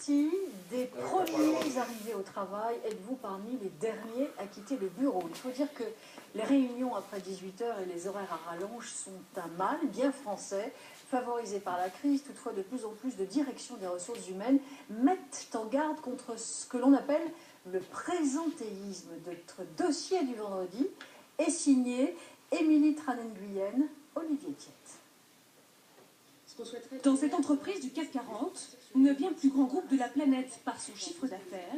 partie des premiers arrivés au travail. Êtes-vous parmi les derniers à quitter le bureau? Il faut dire que les réunions après 18 h et les horaires à rallonge sont un mal bien français, favorisé par la crise. Toutefois, de plus en plus de directions des ressources humaines mettent en garde contre ce que l'on appelle le présentéisme. Notre dossier du vendredi est signé Émilie Tranen-Guyenne, Olivier Thiette. Dans cette entreprise du CAC 40, 9e plus grand groupe de la planète par son chiffre d'affaires,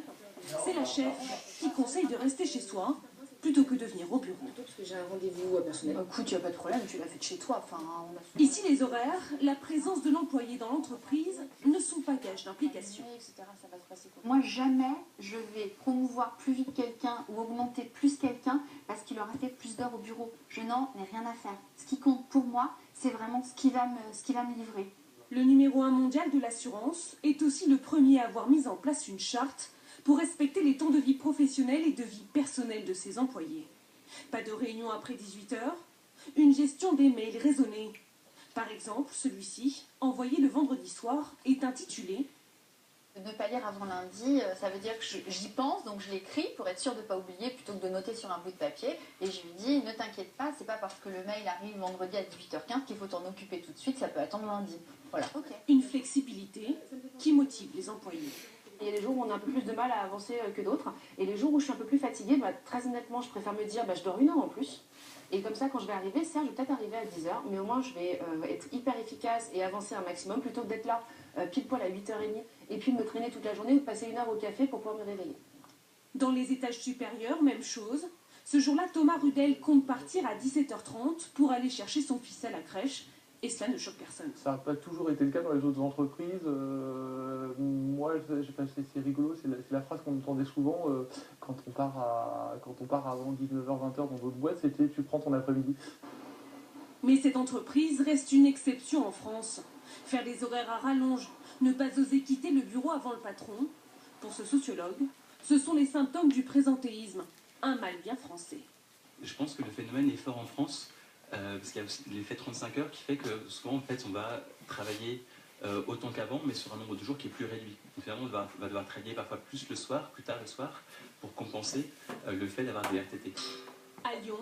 c'est la chef qui conseille de rester chez soi plutôt que de venir au bureau. Parce que j'ai un rendez-vous personnel. Écoute, il n'y a pas de problème, tu l'as fait de chez toi. Enfin, Ici, les horaires, la présence de l'employé dans l'entreprise ne sont pas gage d'implication. Moi, jamais je vais promouvoir plus vite quelqu'un ou augmenter plus quelqu'un parce qu'il aura fait plus d'heures au bureau. Je n'en ai rien à faire. Ce qui compte pour moi, c'est vraiment ce qui va me livrer. Le numéro 1 mondial de l'assurance est aussi le premier à avoir mis en place une charte pour respecter les temps de vie professionnelle et de vie personnelle de ses employés. Pas de réunion après 18 h, une gestion des mails raisonnée. Par exemple, celui-ci, envoyé le vendredi soir, est intitulé Ne pas lire avant lundi, ça veut dire que j'y pense, donc je l'écris pour être sûre de ne pas oublier plutôt que de noter sur un bout de papier. Et je lui dis, ne t'inquiète pas, c'est pas parce que le mail arrive vendredi à 18 h 15 qu'il faut t'en occuper tout de suite, ça peut attendre lundi. Voilà. Okay. Une flexibilité qui motive les employés. Il y a des jours où on a un peu plus de mal à avancer que d'autres. Et les jours où je suis un peu plus fatiguée, très honnêtement, je préfère me dire je dors 1 heure en plus. Et comme ça, quand je vais arriver, certes, je vais peut-être arriver à 10 h, mais au moins je vais être hyper efficace et avancer un maximum plutôt que d'être là pile poil à 8 h 30 et puis de me traîner toute la journée ou de passer 1 heure au café pour pouvoir me réveiller. Dans les étages supérieurs, même chose. Ce jour-là, Thomas Rudel compte partir à 17 h 30 pour aller chercher son fils à la crèche. Et cela ne choque personne. Ça n'a pas toujours été le cas dans les autres entreprises. Moi, c'est rigolo, c'est la phrase qu'on entendait souvent quand on part avant 19 h 20 h dans d'autres boîtes, c'était tu prends ton après-midi. Mais cette entreprise reste une exception en France. Faire des horaires à rallonge, ne pas oser quitter le bureau avant le patron, pour ce sociologue, ce sont les symptômes du présentéisme, un mal bien français. Je pense que le phénomène est fort en France. Parce qu'il y a aussi l'effet 35 heures qui fait que souvent en fait on va travailler autant qu'avant mais sur un nombre de jours qui est plus réduit. Donc finalement on va devoir travailler parfois plus le soir, plus tard le soir pour compenser le fait d'avoir des RTT. À Lyon,